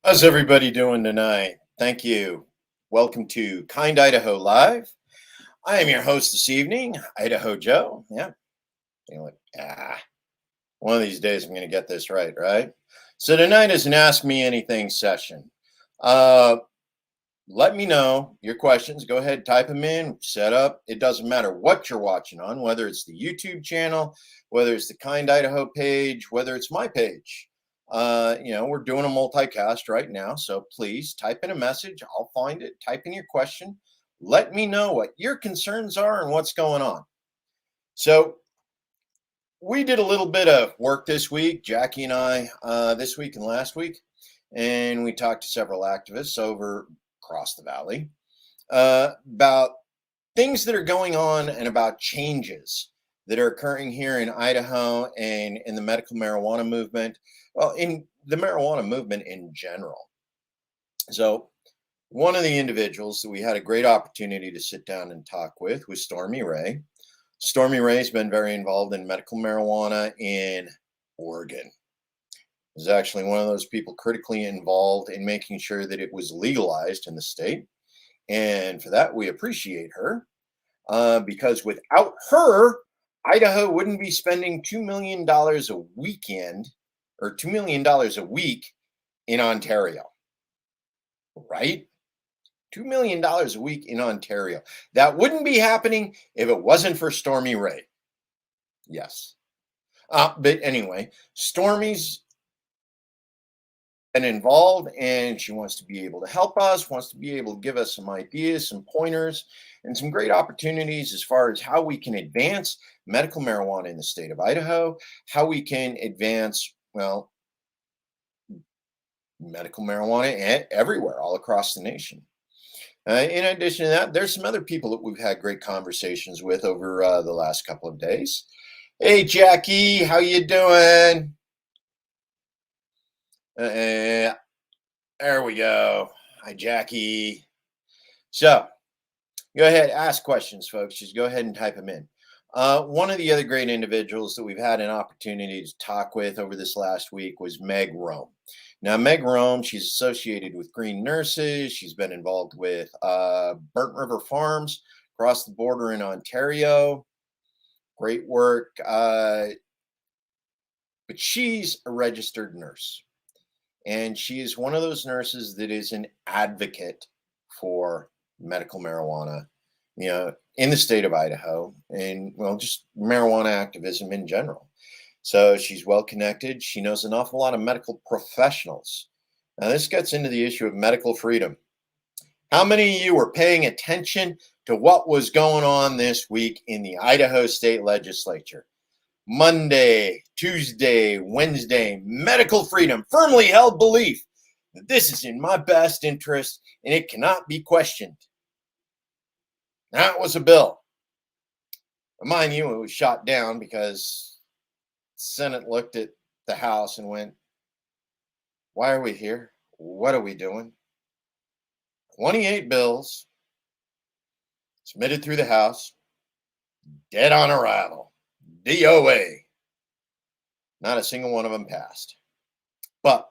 How's everybody doing tonight? Thank you. Welcome to Kind Idaho Live. I am your host this evening, Idaho Joe. Yeah, you're like, one of these days I'm going to get this right, right? So tonight is an Ask Me Anything session. Uh, Let me know your questions. Go ahead, type them in, set up. It doesn't matter what you're watching on, whether it's the YouTube channel, whether it's the Kind Idaho page, whether it's my page. We're doing a multicast right now. So please type in a message. I'll find it. Type in your question. Let me know what your concerns are and what's going on. So we did a little bit of work this week, Jackie and I, this week and last week, and we talked to several activists over across the valley about things that are going on and about changes that are occurring here in Idaho and in the medical marijuana movement, well, in the marijuana movement in general. So, one of the individuals that we had a great opportunity to sit down and talk with was Stormy Ray. Stormy Ray's been very involved in medical marijuana in Oregon. Is actually one of those people critically involved in making sure that it was legalized in the state. And for that, we appreciate her because without her, Idaho wouldn't be spending $2 million a weekend or $2 million a week in Ontario, right? $2 million a week in Ontario. That wouldn't be happening if it wasn't for Stormy Ray. Yes. But anyway, Stormy's been involved and she wants to be able to help us, wants to be able to give us some ideas, some pointers, and some great opportunities as far as how we can advance medical marijuana in the state of Idaho, how we can advance, well, medical marijuana everywhere, all across the nation. In addition to that, there's some other people that we've had great conversations with over the last couple of days. Hey, Jackie, how you doing? There we go. Hi, Jackie. So go ahead, ask questions, folks. Just go ahead and type them in. One of the other great individuals that we've had an opportunity to talk with over this last week was Meg Rome. Now, Meg Rome, she's associated with Green Nurses. She's been involved with Burnt River Farms across the border in Ontario. Great work. But she's a registered nurse. And she is one of those nurses that is an advocate for medical marijuana, in the state of Idaho and, well, just marijuana activism in general. So she's well connected. She knows an awful lot of medical professionals. Now, this gets into the issue of medical freedom. How many of you were paying attention to what was going on this week in the Idaho State Legislature? Monday, Tuesday, Wednesday, medical freedom, firmly held belief that this is in my best interest and it cannot be questioned. That was a bill. Mind you, it was shot down because the Senate looked at the House and went, why are we here? What are we doing? 28 bills submitted through the House, dead on arrival. DOA. Not a single one of them passed. But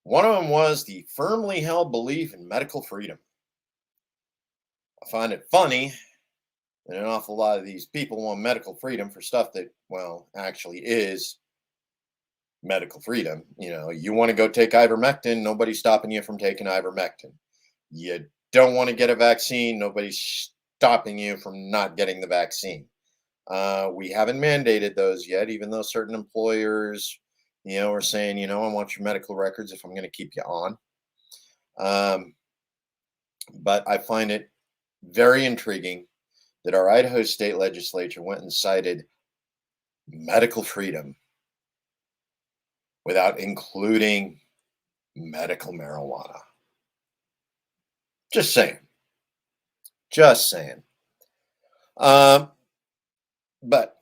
one of them was the firmly held belief in medical freedom. I find it funny that an awful lot of these people want medical freedom for stuff that, well, actually is medical freedom. You want to go take ivermectin, nobody's stopping you from taking ivermectin. You don't want to get a vaccine, nobody's stopping you from not getting the vaccine. We haven't mandated those yet, even though certain employers, are saying, I want your medical records if I'm going to keep you on. But I find it very intriguing that our Idaho State Legislature went and cited medical freedom without including medical marijuana. Just saying. Just saying. But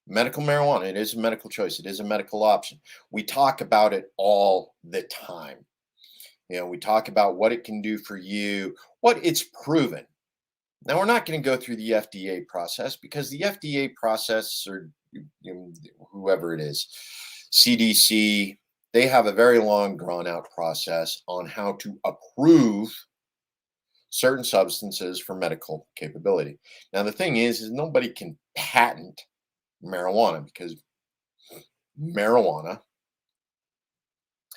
medical marijuana, it is a medical choice. It is a medical option. We talk about it all the time. We talk about what it can do for you, what it's proven. Now, we're not going to go through the FDA process because the FDA process, or whoever it is, CDC, they have a very long, drawn out process on how to approve certain substances for medical capability. Now, the thing is nobody can patent marijuana because marijuana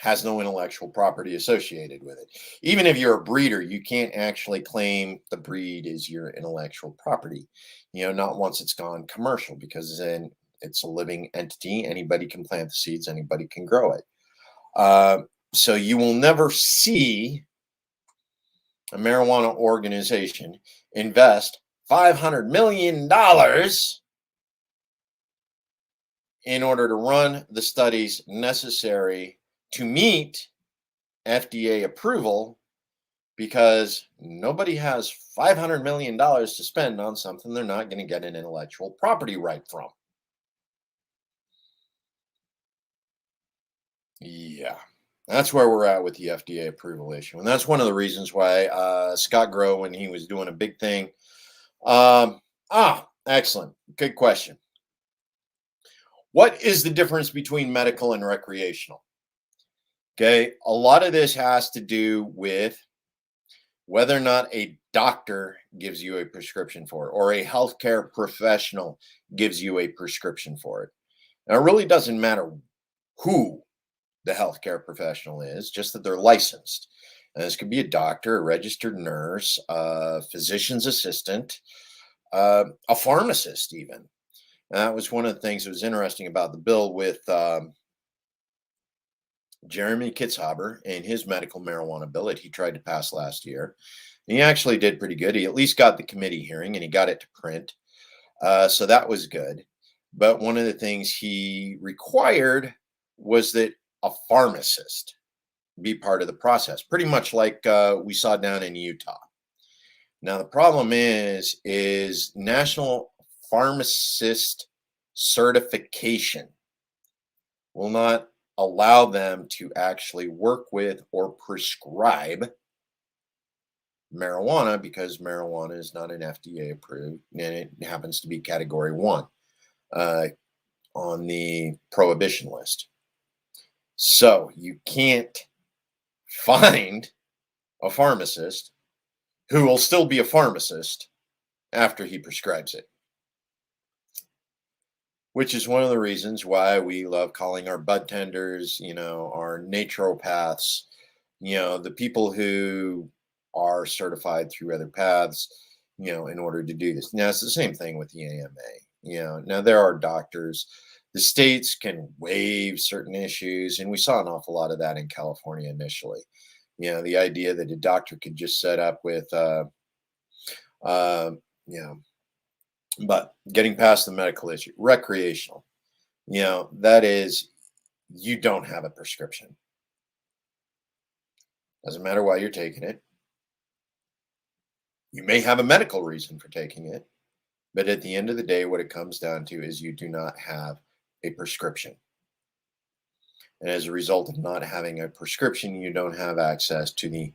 has no intellectual property associated with it. Even if you're a breeder, you can't actually claim the breed is your intellectual property, not once it's gone commercial, because then it's a living entity. Anybody can plant the seeds, anybody can grow it. Uh, so you will never see a marijuana organization invest $500 million in order to run the studies necessary to meet FDA approval, because nobody has $500 million to spend on something they're not going to get an intellectual property right from. Yeah, that's where we're at with the FDA approval issue. And that's one of the reasons why Scott Grow, when he was doing a big thing. Excellent. Good question. What is the difference between medical and recreational? Okay, a lot of this has to do with whether or not a doctor gives you a prescription for it, or a healthcare professional gives you a prescription for it. Now, it really doesn't matter who the healthcare professional is, just that they're licensed. And this could be a doctor, a registered nurse, a physician's assistant, a pharmacist, even. And that was one of the things that was interesting about the bill with Jeremy Kitzhaber and his medical marijuana bill that he tried to pass last year. And he actually did pretty good. He at least got the committee hearing and he got it to print. So that was good. But one of the things he required was that a pharmacist be part of the process, pretty much like we saw down in Utah. Now, the problem is national pharmacist certification will not allow them to actually work with or prescribe marijuana, because marijuana is not an FDA approved, and it happens to be category 1 on the prohibition list. So you can't find a pharmacist who will still be a pharmacist after he prescribes it, which is one of the reasons why we love calling our bud tenders, our naturopaths, the people who are certified through other paths, in order to do this. Now, it's the same thing with the AMA. Now there are doctors. The states can waive certain issues, and we saw an awful lot of that in California initially. The idea that a doctor could just set up with, but getting past the medical issue, recreational, that is, you don't have a prescription. Doesn't matter why you're taking it. You may have a medical reason for taking it, but at the end of the day, what it comes down to is you do not have a prescription. And as a result of not having a prescription, you don't have access to the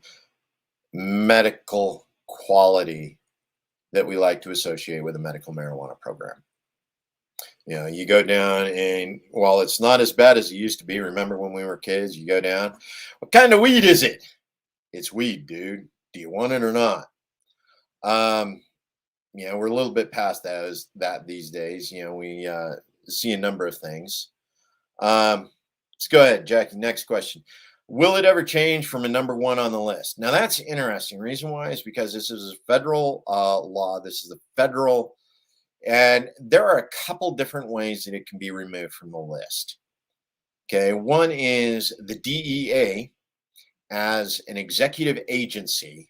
medical quality that we like to associate with a medical marijuana program. You go down, and while it's not as bad as it used to be, remember when we were kids, you go down, what kind of weed is it? It's weed, dude. Do you want it or not? We're a little bit past that these days. We see a number of things. Let's go ahead, Jackie. Next question. Will it ever change from a number 1 on the list? Now, that's interesting. Reason why is because this is a federal law. This is a federal, and there are a couple different ways that it can be removed from the list. Okay, one is the DEA, as an executive agency,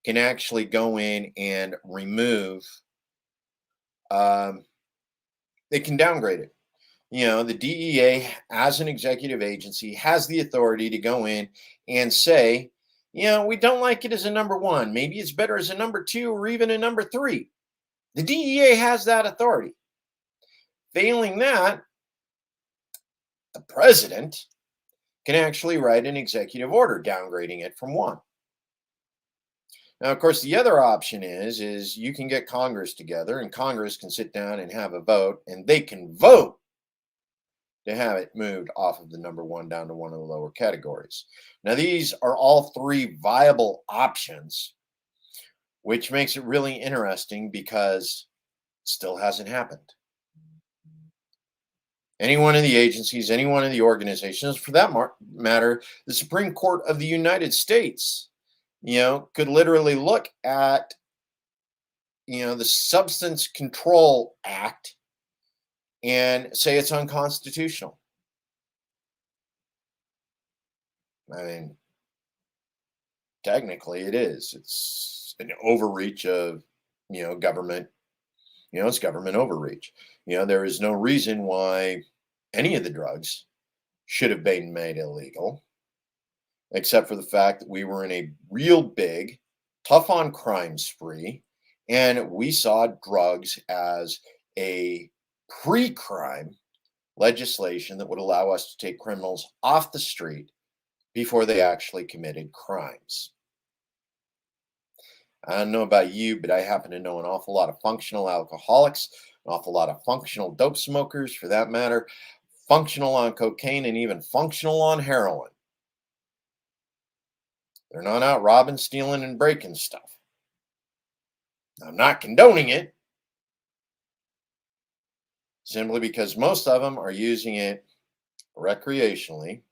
can actually go in and remove. They can downgrade it. The DEA, as an executive agency, has the authority to go in and say, we don't like it as a number 1. Maybe it's better as a number 2 or even a number 3. The DEA has that authority. Failing that, the president can actually write an executive order downgrading it from 1. Now, of course, the other option is you can get Congress together, and Congress can sit down and have a vote, and they can vote to have it moved off of the number one down to one of the lower categories. Now, these are all three viable options, which makes it really interesting because it still hasn't happened. Any one of the agencies, any one of the organizations, for that matter, the Supreme Court of the United States, could literally look at, the Substance Control Act and say it's unconstitutional. I mean, technically it is. It's an overreach of, government. It's government overreach. There is no reason why any of the drugs should have been made illegal, except for the fact that we were in a real big, tough on crime spree, and we saw drugs as a pre crime legislation that would allow us to take criminals off the street before they actually committed crimes. I don't know about you, but I happen to know an awful lot of functional alcoholics, an awful lot of functional dope smokers, for that matter, functional on cocaine, and even functional on heroin. They're not out robbing, stealing, and breaking stuff. I'm not condoning it, simply because most of them are using it recreationally,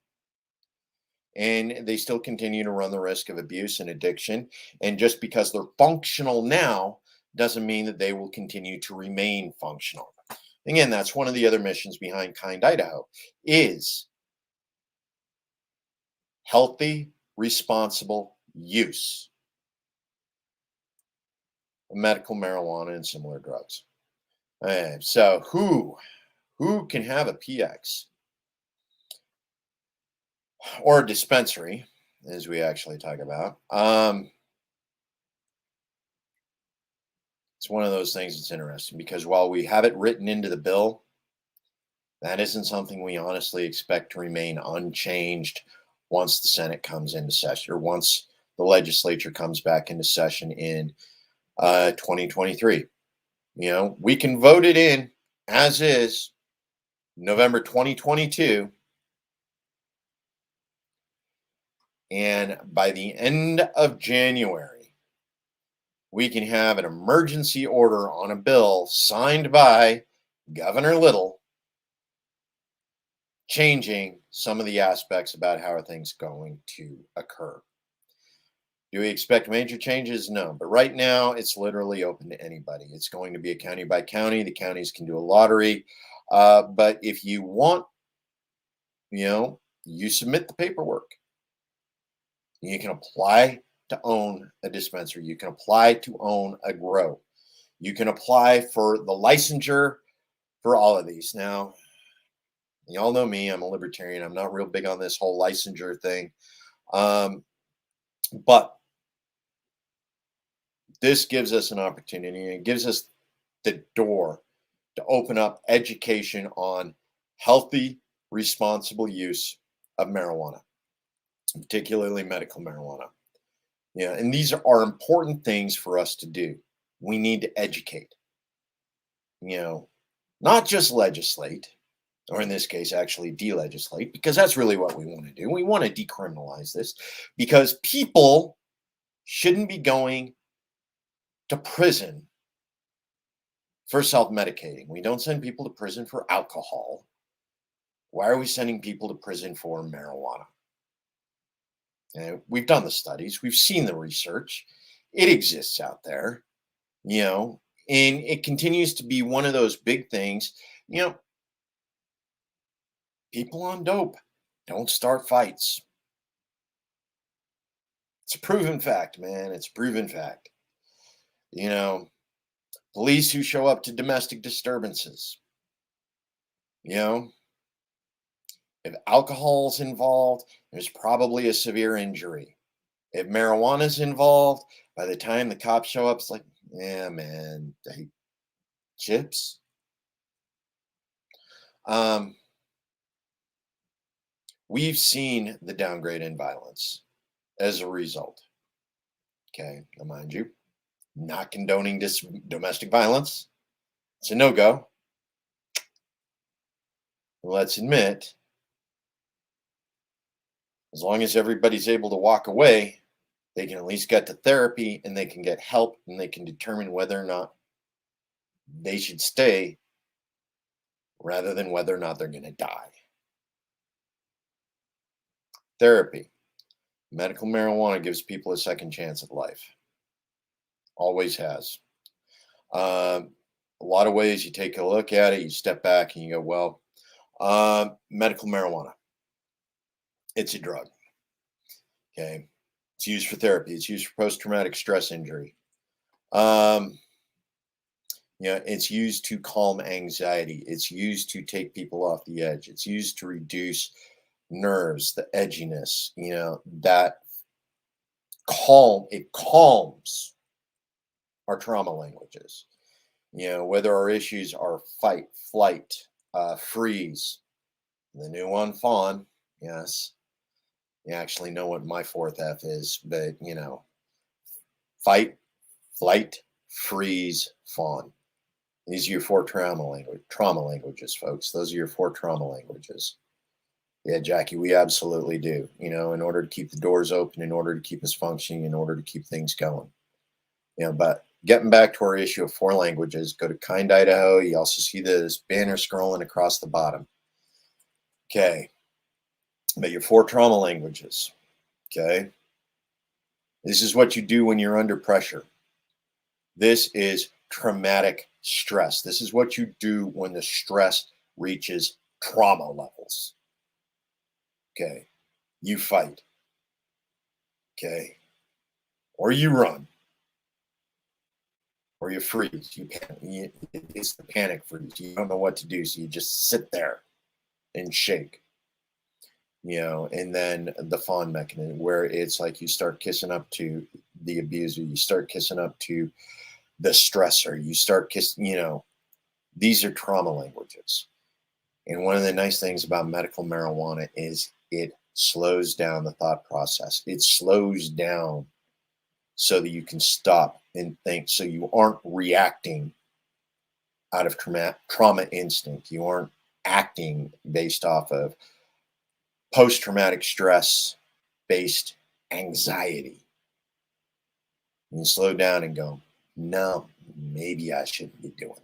and they still continue to run the risk of abuse and addiction. And just because they're functional now doesn't mean that they will continue to remain functional. Again, that's one of the other missions behind Kind Idaho is healthy, responsible use of medical marijuana and similar drugs. And so who can have a PX or a dispensary, as we actually talk about? It's one of those things that's interesting because while we have it written into the bill, that isn't something we honestly expect to remain unchanged once the Senate comes into session, or once the legislature comes back into session in 2023. We can vote it in as is November 2022. And by the end of January, we can have an emergency order on a bill signed by Governor Little changing some of the aspects about how are things going to occur. Do we expect major changes? No, but right now it's literally open to anybody. It's going to be a county by county. The counties can do a lottery. But if you want, you submit the paperwork. You can apply to own a dispensary. You can apply to own a grow. You can apply for the licensure for all of these. Now, y'all know me. I'm a libertarian. I'm not real big on this whole licensure thing. But this gives us an opportunity. It gives us the door to open up education on healthy, responsible use of marijuana, particularly medical marijuana. And these are important things for us to do. We need to educate, not just legislate, or in this case, actually delegislate, because that's really what we want to do. We want to decriminalize this because people shouldn't be going to prison for self-medicating. We don't send people to prison for alcohol. Why are we sending people to prison for marijuana? We've done the studies. We've seen the research. It exists out there, and it continues to be one of those big things. People on dope don't start fights. It's a proven fact, man. It's a proven fact. Police who show up to domestic disturbances, if alcohol's involved, there's probably a severe injury. If marijuana's involved, by the time the cops show up, it's like, yeah, man, hey, chips. We've seen the downgrade in violence as a result. Okay, now mind you, not condoning this domestic violence. It's a no-go. Let's admit, as long as everybody's able to walk away, they can at least get to therapy and they can get help and they can determine whether or not they should stay rather than whether or not they're going to die. Therapy. Medical marijuana gives people a second chance at life. Always has. A lot of ways you take a look at it, you step back and you go, well, medical marijuana, it's a drug. Okay. It's used for therapy. It's used for post-traumatic stress injury. Um, it's used to calm anxiety. It's used to take people off the edge. It's used to reduce nerves, the edginess, that it calms our trauma languages. Whether our issues are fight, flight, freeze, the new one, fawn. Yes. You actually know what my fourth F is, but fight, flight, freeze, fawn. These are your four trauma languages, folks. Those are your four trauma languages. Yeah, Jackie, we absolutely do. In order to keep the doors open, in order to keep us functioning, in order to keep things going. But getting back to our issue of four languages, go to Kind Idaho. You also see this banner scrolling across the bottom. Okay. But your four trauma languages. Okay. This is what you do when you're under pressure. This is traumatic stress. This is what you do when the stress reaches trauma levels. Okay. You fight. Okay. Or you run. Or you freeze. It's the panic freeze. You don't know what to do. So you just sit there and shake. And then the fawn mechanism, where it's like you start kissing up to the abuser, you start kissing up to the stressor, you start kissing, these are trauma languages. And one of the nice things about medical marijuana is it slows down the thought process. It slows down so that you can stop and think, so you aren't reacting out of trauma instinct. You aren't acting based off of post-traumatic stress based anxiety. You slow down and go, no, maybe I shouldn't be doing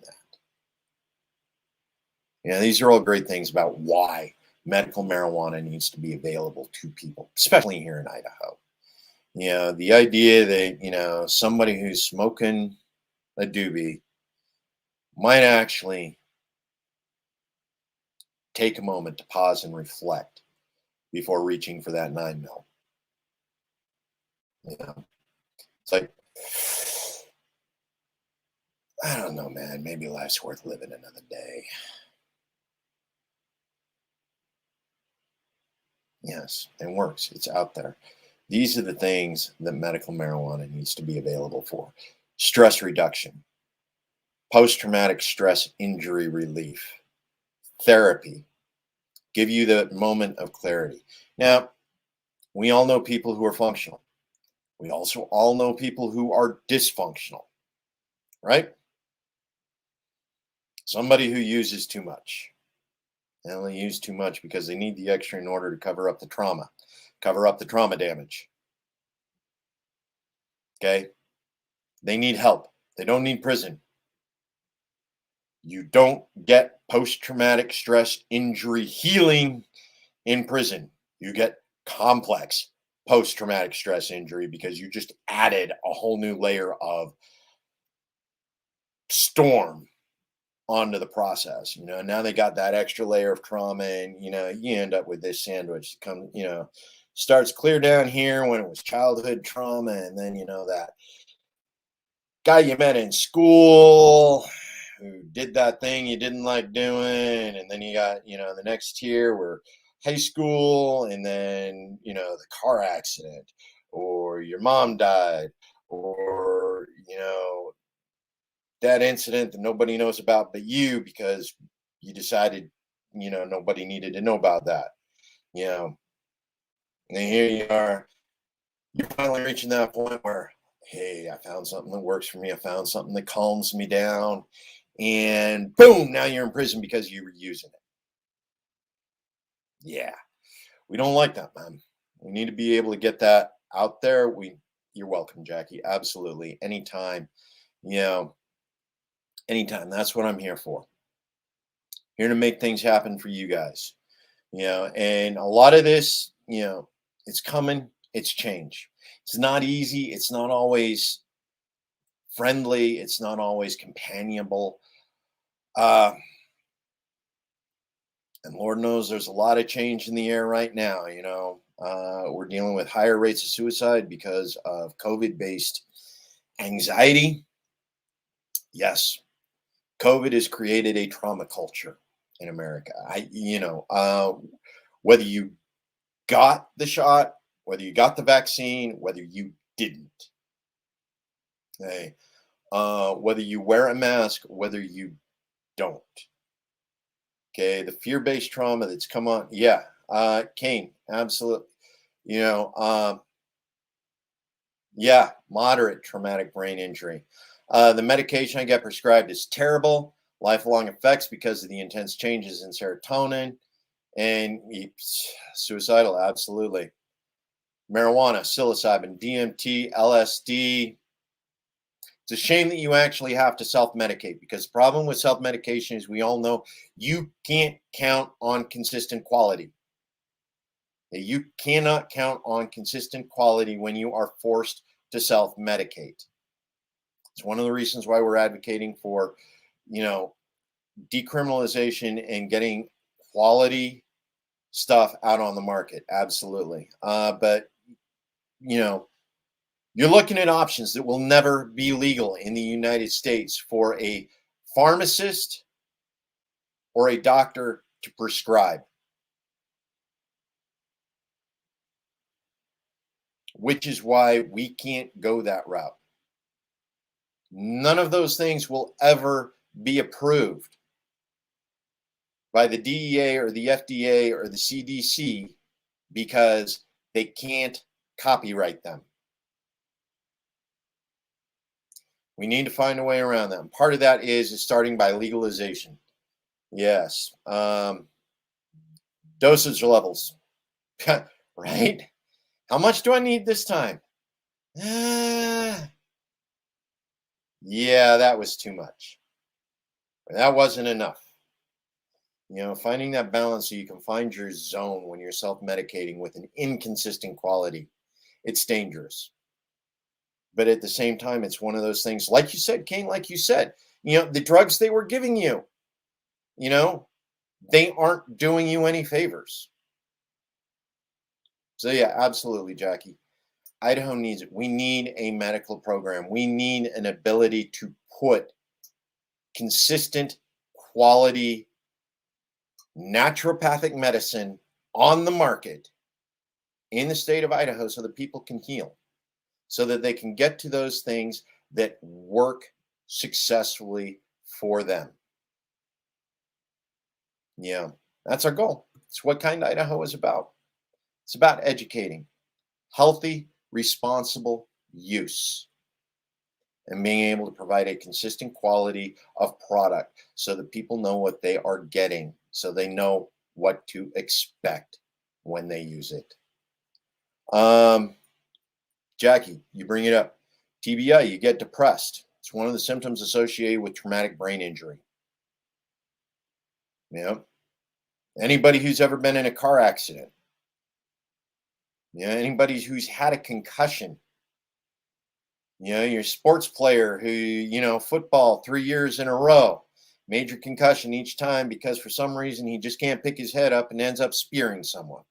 that. These are all great things about why medical marijuana needs to be available to people, especially here in Idaho. The idea that, somebody who's smoking a doobie might actually take a moment to pause and reflect before reaching for that 9 mil. It's like, I don't know, man. Maybe life's worth living another day. Yes, it works. It's out there. These are the things that medical marijuana needs to be available for. Stress reduction, post-traumatic stress injury relief, therapy, give you the moment of clarity. Now, we all know people who are functional. We also all know people who are dysfunctional, right? Somebody who uses too much. They only use too much because they need the extra in order to cover up the trauma damage. Okay? They need help. They don't need prison. You don't get post-traumatic stress injury healing in prison. You get complex post-traumatic stress injury because you just added a whole new layer of storm onto the process. Now they got that extra layer of trauma, and you end up with this sandwich. Starts clear down here when it was childhood trauma, and then that guy you met in school who did that thing you didn't like doing, and then you got the next tier were high school, and then the car accident, or your mom died, or that incident that nobody knows about but you, because you decided nobody needed to know about that. you know and here you are, you're finally reaching that point where, hey, I found something that works for me, I found something that calms me down, and boom, now you're in prison because you were using it. Yeah, we don't like that, man. We need to be able to get that out there. You're welcome, Jackie. Absolutely. Anytime, you know, anytime. That's what I'm here for. Here to make things happen for you guys. And a lot of this, it's coming, it's change. It's not easy, it's not always friendly, it's not always companionable. Uh, and Lord knows there's a lot of change in the air right now. We're dealing with higher rates of suicide because of COVID based anxiety. Yes, COVID has created a trauma culture in America. Whether you got the shot, whether you got the vaccine, whether you didn't, okay, whether you wear a mask, whether you don't, okay, the fear-based trauma that's come on, yeah, Kane, absolutely, you know, um, yeah, moderate traumatic brain injury. The medication I get prescribed is terrible, lifelong effects because of the intense changes in serotonin, and suicidal, absolutely. Marijuana, psilocybin, DMT, LSD. It's a shame that you actually have to self-medicate, because the problem with self-medication is, we all know, you can't count on consistent quality. You cannot count on consistent quality when you are forced to self-medicate. It's one of the reasons why we're advocating for, you know, decriminalization and getting quality stuff out on the market. Absolutely. But you know, you're looking at options that will never be legal in the United States for a pharmacist or a doctor to prescribe, which is why we can't go that route. None of those things will ever be approved by the DEA or the FDA or the CDC, because they can't copyright them. We need to find a way around them. Part of that is starting by legalization. Yes. Dosage levels, right? How much do I need this time? Yeah, that was too much. That wasn't enough. Finding that balance so you can find your zone when you're self medicating with an inconsistent quality, it's dangerous. But at the same time, it's one of those things, like you said, Kane, like you said, the drugs they were giving you, you know, they aren't doing you any favors. So, yeah, absolutely, Jackie. Idaho needs it. We need a medical program. We need an ability to put consistent, quality naturopathic medicine on the market in the state of Idaho, so that people can heal, so that they can get to those things that work successfully for them. Yeah, that's our goal. It's what Kind Idaho is about. It's about educating healthy, responsible use, and being able to provide a consistent quality of product so that people know what they are getting, so they know what to expect when they use it. Jackie, you bring it up. TBI, you get depressed. It's one of the symptoms associated with traumatic brain injury. Anybody who's ever been in a car accident, anybody who's had a concussion, your sports player who, football 3 years in a row, major concussion each time because for some reason he just can't pick his head up and ends up spearing someone.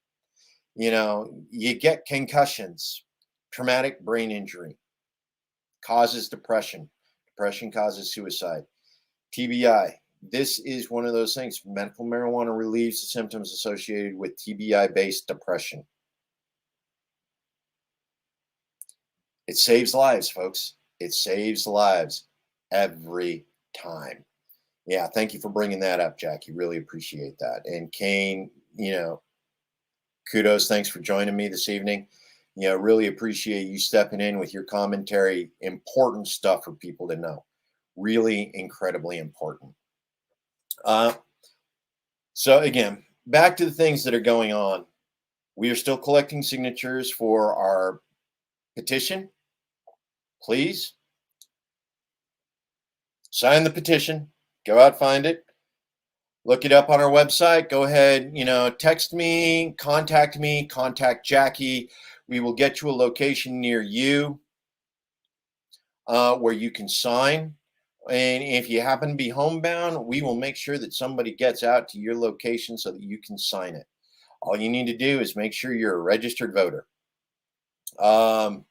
You get concussions, traumatic brain injury causes depression. Depression causes suicide. TBI, this is one of those things. Medical marijuana relieves the symptoms associated with TBI-based depression. It saves lives, folks. It saves lives every time. Yeah, thank you for bringing that up, Jackie. Really appreciate that. And Kane, kudos. Thanks for joining me this evening. Really appreciate you stepping in with your commentary. Important stuff for people to know. Really incredibly important. So again, back to the things that are going on. We are still collecting signatures for our petition. Please sign the petition. Go out, find it. Look it up on our website. Go ahead, text me, contact Jackie. We will get you a location near you where you can sign. And if you happen to be homebound, we will make sure that somebody gets out to your location so that you can sign it. All you need to do is make sure you're a registered voter. Honey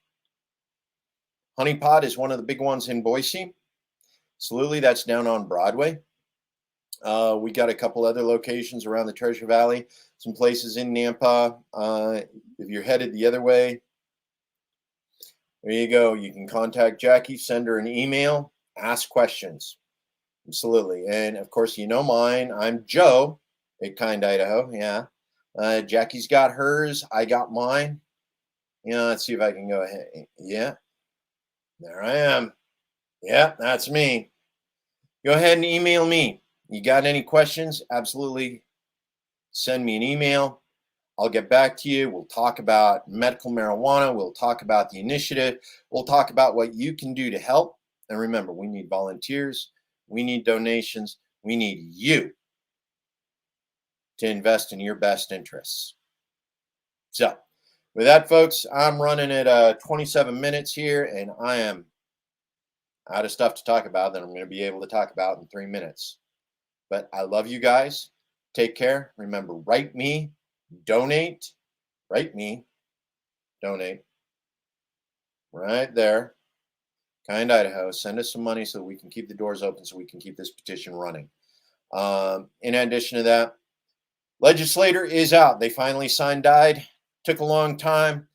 Pot is one of the big ones in Boise. Absolutely, that's down on Broadway. We got a couple other locations around the Treasure Valley, some places in Nampa. If you're headed the other way, there you go. You can contact Jackie, send her an email, ask questions. Absolutely. And of course, mine. I'm Joe at Kind Idaho. Yeah. Jackie's got hers. I got mine. Let's see if I can go ahead. Yeah. There I am. Yeah, that's me. Go ahead and email me. You got any questions? Absolutely. Send me an email. I'll get back to you. We'll talk about medical marijuana. We'll talk about the initiative. We'll talk about what you can do to help. And remember, we need volunteers. We need donations. We need you to invest in your best interests. So, with that, folks, I'm running at 27 minutes here, and I am out of stuff to talk about that I'm going to be able to talk about in 3 minutes. But I love you guys. Take care. Remember, write me, donate, write me, donate. Right there. Kind Idaho. Send us some money so we can keep the doors open so we can keep this petition running. In addition to that, legislator is out. They finally signed died. Took a long time.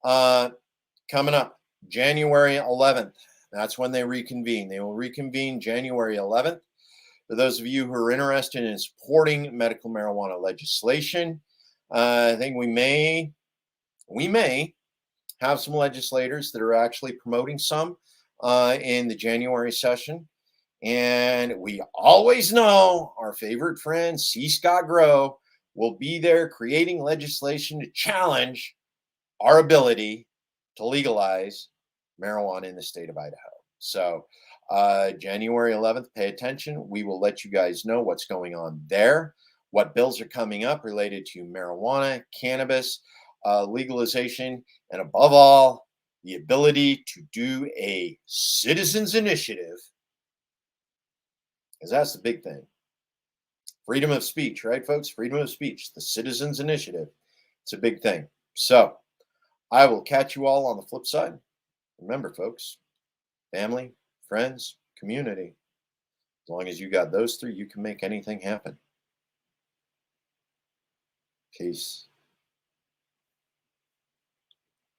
Coming up January 11th. That's when they reconvene. They will reconvene January 11th. For those of you who are interested in supporting medical marijuana legislation, I think we may have some legislators that are actually promoting some in the January session. And we always know our favorite friend, C. Scott Grow, will be there creating legislation to challenge our ability to legalize marijuana in the state of Idaho. So January 11th, pay attention. We will let you guys know what's going on there, what bills are coming up related to marijuana, cannabis, legalization, and above all, the ability to do a citizens initiative, because that's the big thing. Freedom of speech, right, folks? Freedom of speech, the citizens initiative. It's a big thing. So I will catch you all on the flip side. Remember, folks, family, friends, community. As long as you got those three, you can make anything happen. Peace.